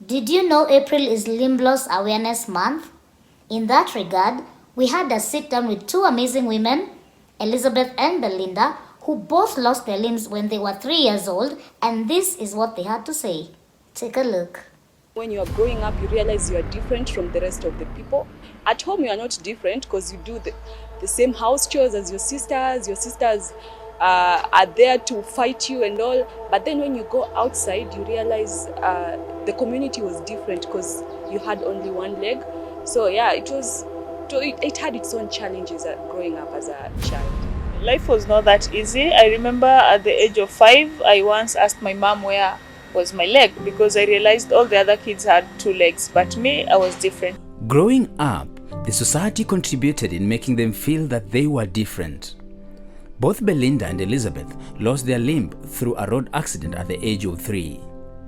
Did you know April is Limb Loss Awareness Month? In that regard, we had a sit down with two amazing women, Elizabeth and Belinda, who both lost their limbs when they were 3 years old, and this is what they had to say. Take a look. When you are growing up, you realize you are different from the rest of the people. At home, you are not different because you do the same house chores as your sisters. Your sisters are there to fight you and all. But then when you go outside, you realize the community was different because you had only one leg. So yeah, it had its own challenges growing up as a child. Life was not that easy. I remember at the age of 5, I once asked my mom where was my leg because I realized all the other kids had 2 legs, but me, I was different. Growing up, the society contributed in making them feel that they were different. Both Belinda and Elizabeth lost their limb through a road accident at the age of 3.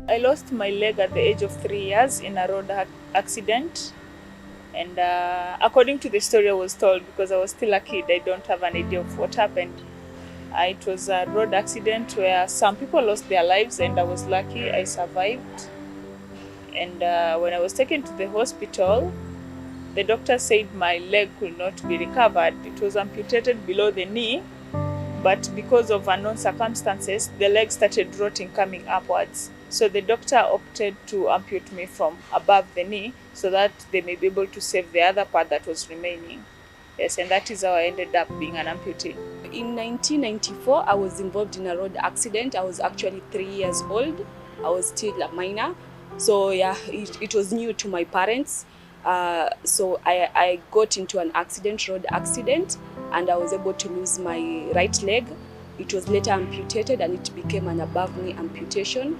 I lost my leg at the age of 3 years in a road accident. And according to the story I was told, because I was still a kid, I don't have an idea of what happened. It was a road accident where some people lost their lives, and I was lucky I survived. And when I was taken to the hospital, the doctor said my leg could not be recovered. It was amputated below the knee, but because of unknown circumstances, the leg started rotting coming upwards. So the doctor opted to amputate me from above the knee so that they may be able to save the other part that was remaining. Yes, and that is how I ended up being an amputee. In 1994, I was involved in a road accident. I was actually 3 years old. I was still a minor. So yeah, it was new to my parents. So I got into an road accident, and I was able to lose my right leg. It was later amputated, and it became an above-knee amputation.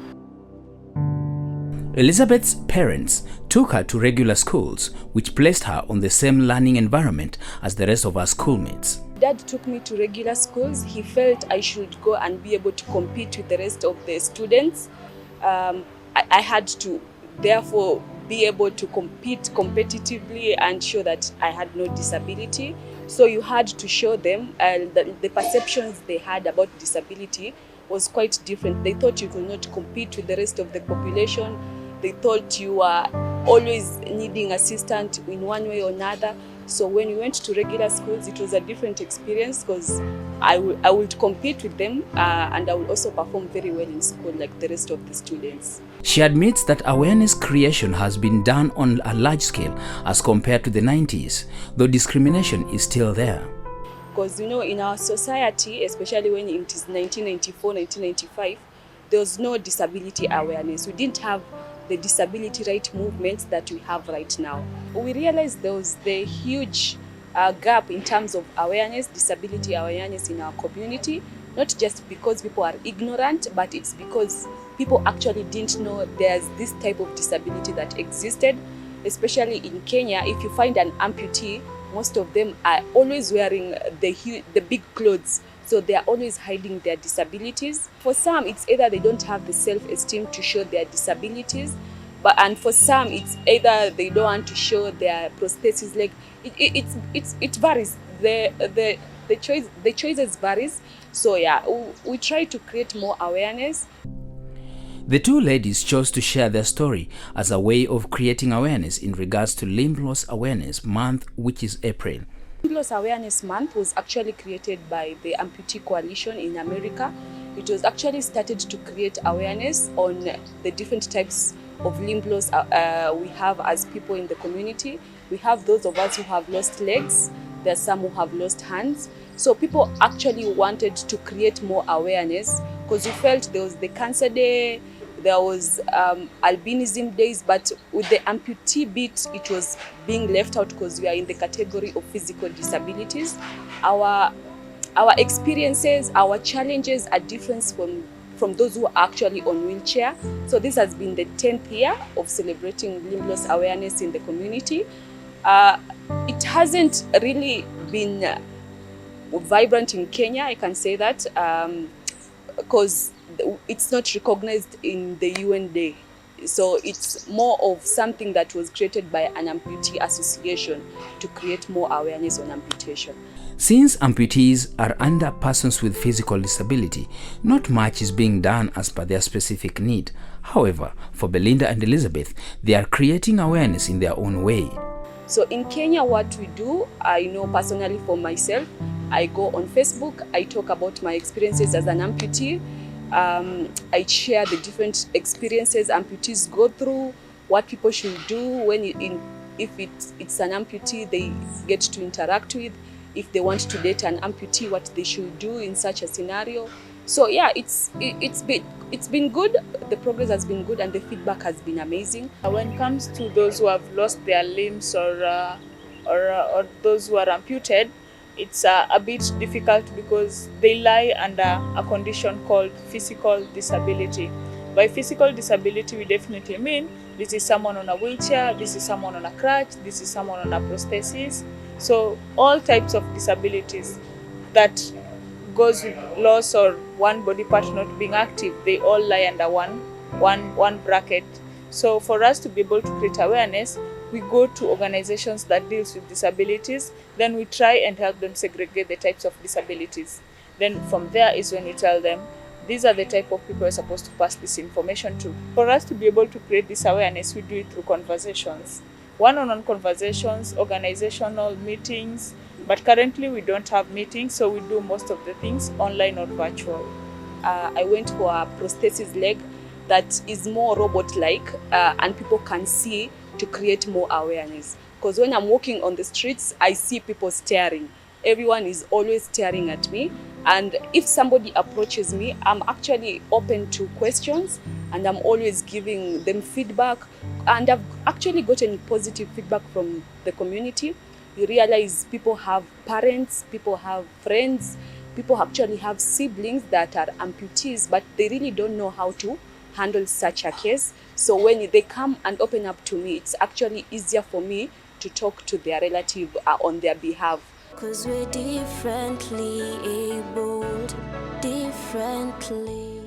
Elizabeth's parents took her to regular schools, which placed her on the same learning environment as the rest of her schoolmates. Dad took me to regular schools. He felt I should go and be able to compete with the rest of the students. I had to, therefore, be able to compete competitively and show that I had no disability. So you had to show them the perceptions they had about disability was quite different. They thought you could not compete with the rest of the population. They thought you were always needing assistance in one way or another. So when we went to regular schools, it was a different experience because I would compete with them and I would also perform very well in school like the rest of the students. She admits that awareness creation has been done on a large scale as compared to the 90s, though discrimination is still there. Because, in our society, especially when it is 1994, 1995, there was no disability awareness. We didn't have the disability right movements that we have right now. We realized there was the huge gap in terms of awareness, disability awareness in our community, not just because people are ignorant, but it's because people actually didn't know there's this type of disability that existed. Especially in Kenya, if you find an amputee, most of them are always wearing the big clothes. So they are always hiding their disabilities. For some, it's either they don't have the self-esteem to show their disabilities, and for some, it's either they don't want to show their prosthesis leg. It varies. The choices varies. So yeah, we try to create more awareness. The two ladies chose to share their story as a way of creating awareness in regards to Limb Loss Awareness Month, which is April. Limb Loss Awareness Month was actually created by the Amputee Coalition in America. It was actually started to create awareness on the different types of limb loss we have as people in the community. We have those of us who have lost legs. There are some who have lost hands. So people actually wanted to create more awareness because we felt there was the Cancer Day, there was albinism days, but with the amputee bit, it was being left out because we are in the category of physical disabilities. Our experiences, our challenges are different from those who are actually on wheelchair. So this has been the 10th year of celebrating limb loss awareness in the community. It hasn't really been vibrant in Kenya, I can say that, because it's not recognized in the UN Day. So it's more of something that was created by an amputee association to create more awareness on amputation. Since amputees are under persons with physical disability, not much is being done as per their specific need. However, for Belinda and Elizabeth, they are creating awareness in their own way. So in Kenya, what we do, I know personally for myself, I go on Facebook, I talk about my experiences as an amputee. I share the different experiences amputees go through, what people should do when if it's an amputee they get to interact with, if they want to date an amputee, what they should do in such a scenario. So yeah, it's been good. The progress has been good and the feedback has been amazing. When it comes to those who have lost their limbs or those who are amputed, it's a bit difficult because they lie under a condition called physical disability. By physical disability, we definitely mean this is someone on a wheelchair, this is someone on a crutch, this is someone on a prosthesis. So all types of disabilities that goes with loss or one body part not being active, they all lie under one bracket. So for us to be able to create awareness, we go to organizations that deals with disabilities, then we try and help them segregate the types of disabilities. Then from there is when we tell them, these are the type of people we're supposed to pass this information to. For us to be able to create this awareness, we do it through conversations. One-on-one conversations, organizational meetings, but currently we don't have meetings, so we do most of the things online or virtual. I went for a prosthesis leg that is more robot-like and people can see to create more awareness. Because when I'm walking on the streets, I see people staring. Everyone is always staring at me. And if somebody approaches me, I'm actually open to questions and I'm always giving them feedback. And I've actually gotten positive feedback from the community. You realize people have parents, people have friends, people actually have siblings that are amputees, but they really don't know how to handle such a case. So when they come and open up to me, it's actually easier for me to talk to their relative on their behalf. 'Cause we're differently abled, differently.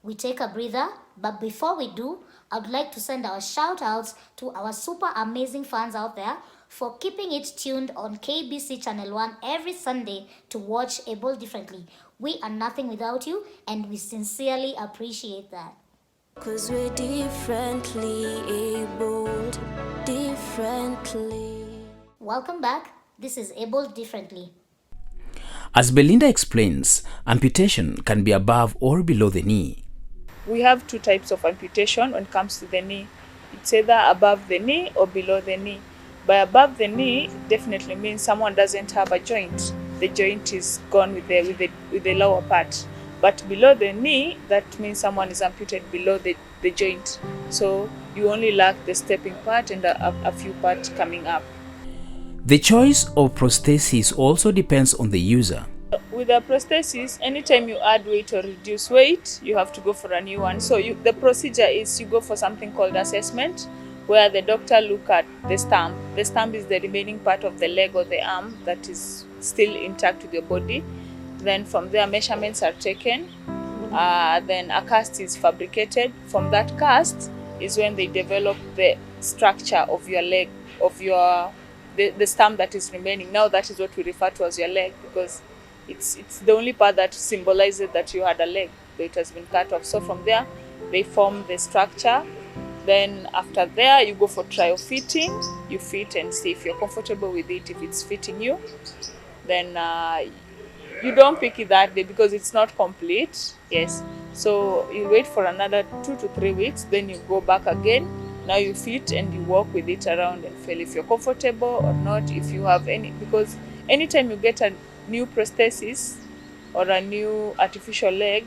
We take a breather, but before we do, I would like to send our shout outs to our super amazing fans out there for keeping it tuned on KBC Channel 1 every Sunday to watch Able Differently. We are nothing without you and we sincerely appreciate that. 'Cause we're differently abled, differently. Welcome back. This is Able Differently. As Belinda explains, amputation can be above or below the knee. We have two types of amputation when it comes to the knee. It's either above the knee or below the knee. By above the knee, definitely means someone doesn't have a joint. The joint is gone with the lower part. But below the knee, that means someone is amputated below the joint. So you only lack the stepping part and a few parts coming up. The choice of prosthesis also depends on the user. With a prosthesis, anytime you add weight or reduce weight, you have to go for a new one. So the procedure is you go for something called assessment, where the doctor look at the stump. The stump is the remaining part of the leg or the arm that is still intact with your body. Then from there, measurements are taken. Then a cast is fabricated. From that cast is when they develop the structure of your leg, of the stump that is remaining. Now that is what we refer to as your leg, because it's the only part that symbolizes that you had a leg, but it has been cut off. So from there, they form the structure. Then after there, you go for trial fitting. You fit and see if you're comfortable with it, if it's fitting you. Then you don't pick it that day because it's not complete. Yes. So you wait for another 2 to 3 weeks. Then you go back again. Now you fit and you walk with it around and feel if you're comfortable or not, if you have any, because anytime you get a new prosthesis or a new artificial leg,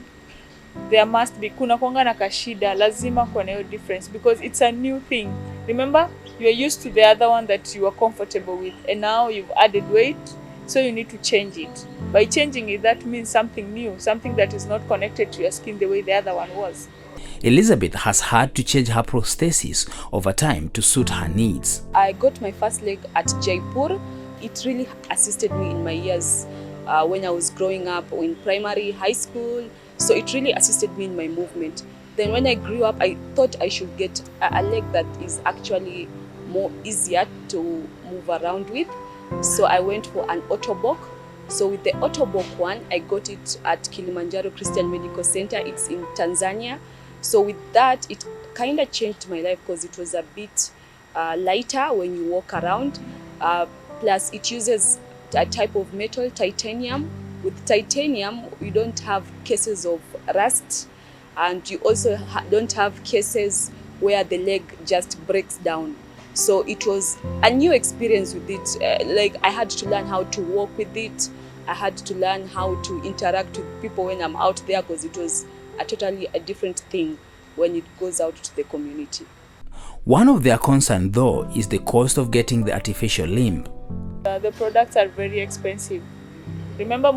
there must be kuna kwanga na kashida, lazima kwa na difference because it's a new thing. Remember, you are used to the other one that you are comfortable with and now you've added weight, so you need to change it. By changing it, that means something new, something that is not connected to your skin the way the other one was. Elizabeth has had to change her prosthesis over time to suit her needs. I got my first leg at Jaipur. It really assisted me in my years when I was growing up in primary, high school. So it really assisted me in my movement. Then when I grew up, I thought I should get a leg that is actually more easier to move around with. So I went for an Otobok. So with the Otobok one, I got it at Kilimanjaro Christian Medical Center. It's in Tanzania. So with that, it kind of changed my life because it was a bit lighter when you walk around. Plus it uses a type of metal, titanium. With titanium, you don't have cases of rust, and you also don't have cases where the leg just breaks down. So it was a new experience with it. Like I had to learn how to walk with it. I had to learn how to interact with people when I'm out there, because it was a different thing when it goes out to the community. One of their concerns, though, is the cost of getting the artificial limb. The products are very expensive. Remember,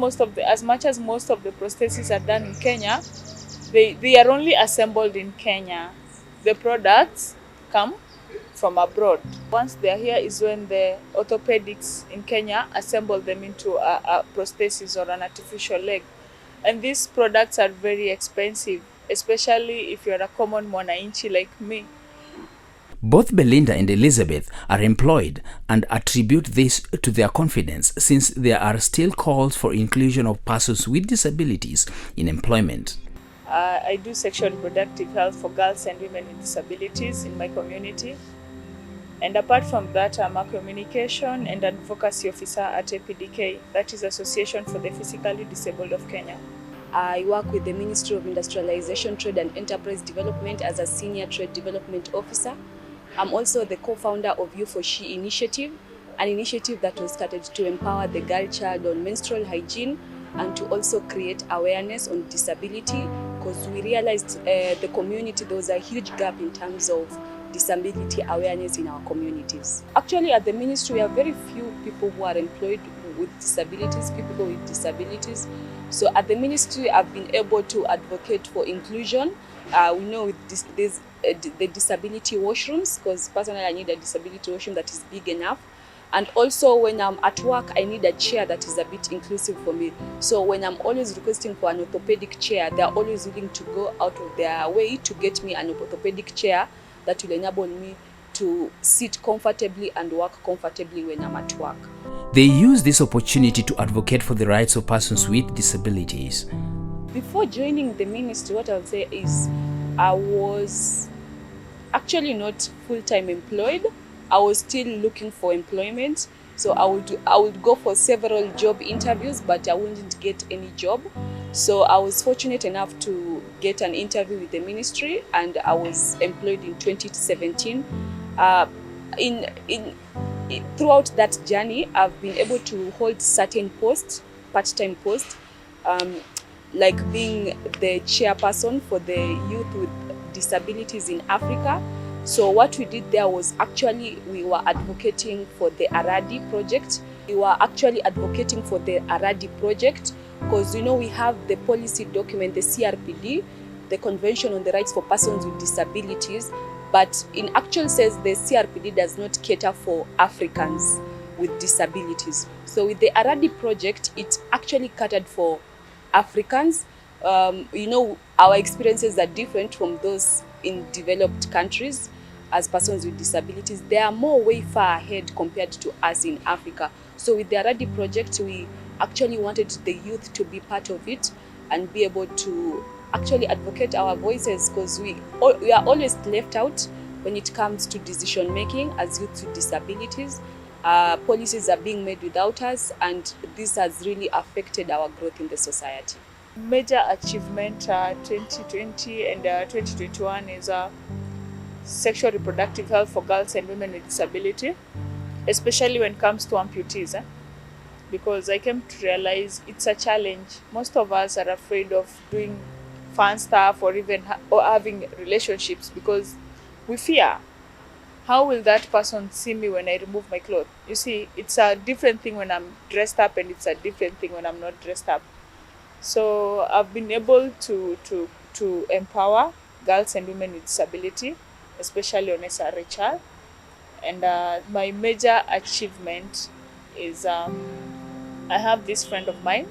as much as most of the prostheses are done in Kenya, they are only assembled in Kenya. The products come from abroad. Once they are here is when the orthopedics in Kenya assemble them into a prosthesis or an artificial leg. And these products are very expensive, especially if you're a common mwananchi like me. Both Belinda and Elizabeth are employed and attribute this to their confidence, since there are still calls for inclusion of persons with disabilities in employment. I do sexual reproductive health for girls and women with disabilities in my community. And apart from that, I'm a communication and advocacy officer at APDK, that is Association for the Physically Disabled of Kenya. I work with the Ministry of Industrialization, Trade and Enterprise Development as a Senior Trade Development Officer. I'm also the co-founder of You for She initiative, an initiative that was started to empower the girl child on menstrual hygiene and to also create awareness on disability, because we realized the community, there was a huge gap in terms of disability awareness in our communities. Actually, at the ministry, we have very few people who are employed with disabilities, people with disabilities. So at the ministry, I've been able to advocate for inclusion. We know with the disability washrooms, because personally I need a disability washroom that is big enough. And also when I'm at work, I need a chair that is a bit inclusive for me. So when I'm always requesting for an orthopedic chair, they're always willing to go out of their way to get me an orthopedic chair that will enable me to sit comfortably and work comfortably when I'm at work. They use this opportunity to advocate for the rights of persons with disabilities. Before joining the ministry, what I would say is I was actually not full-time employed. I was still looking for employment. So I would go for several job interviews, but I wouldn't get any job. So I was fortunate enough to get an interview with the ministry, and I was employed in 2017. Throughout that journey, I've been able to hold certain posts, part-time posts, like being the chairperson for the youth with disabilities in Africa. So what we did there was actually we were advocating for the Aradi project. We were actually advocating for the Aradi project because, you know, we have the policy document, the CRPD, the Convention on the Rights for Persons with Disabilities, but in actual sense, the CRPD does not cater for Africans with disabilities. So with the Aradi project, it actually catered for Africans. You know, our experiences are different from those in developed countries. As persons with disabilities, they are more way far ahead compared to us in Africa. So with the Aradi project, we actually wanted the youth to be part of it and be able to actually advocate our voices, because we are always left out when it comes to decision making as youth with disabilities. Policies are being made without us, and this has really affected our growth in the society. Major achievement 2020 and 2021 is sexual reproductive health for girls and women with disability, especially when it comes to amputees. Because I came to realize it's a challenge. Most of us are afraid of doing fun stuff or even having relationships because we fear, how will that person see me when I remove my clothes? You see, it's a different thing when I'm dressed up and it's a different thing when I'm not dressed up. So I've been able to empower girls and women with disability, especially on SRHR. And my major achievement is I have this friend of mine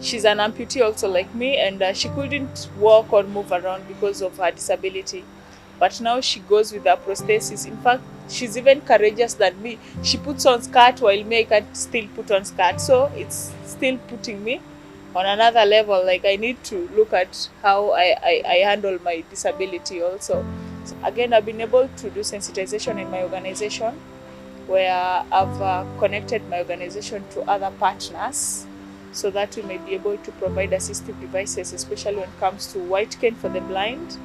she's an amputee also like me, and she couldn't walk or move around because of her disability. But now she goes with her prosthesis. In fact, she's even courageous than me. She puts on skirt while me I can't still put on skirt. So it's still putting me on another level. Like, I need to look at how I handle my disability also. So again, I've been able to do sensitization in my organization, where I've connected my organization to other partners so that we may be able to provide assistive devices, especially when it comes to white cane for the blind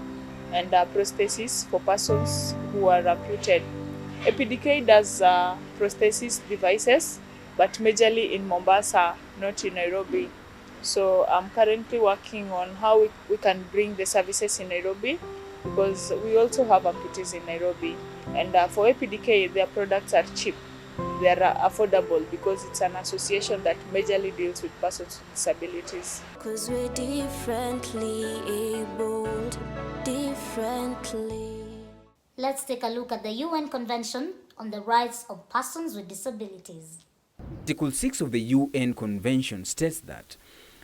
and prosthesis for persons who are amputated. APDK does prosthesis devices, but majorly in Mombasa, not in Nairobi. So I'm currently working on how we can bring the services in Nairobi, because we also have amputees in Nairobi. And for APDK, their products are cheap. They are affordable because it's an association that majorly deals with persons with disabilities. 'Cause we're differently abled, differently. Let's take a look at the UN Convention on the Rights of Persons with Disabilities. Article 6 of the UN Convention states that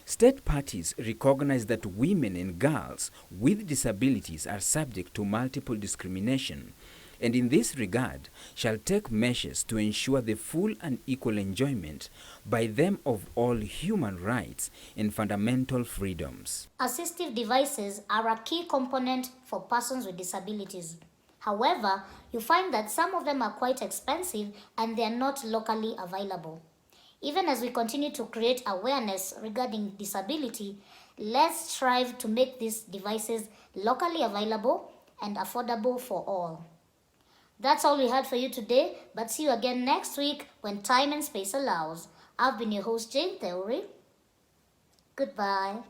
state parties recognize that women and girls with disabilities are subject to multiple discrimination, and in this regard shall take measures to ensure the full and equal enjoyment by them of all human rights and fundamental freedoms. Assistive devices are a key component for persons with disabilities. However, you find that some of them are quite expensive and they are not locally available. Even as we continue to create awareness regarding disability, let's strive to make these devices locally available and affordable for all. That's all we had for you today, but see you again next week when time and space allows. I've been your host, Jane Theory. Goodbye.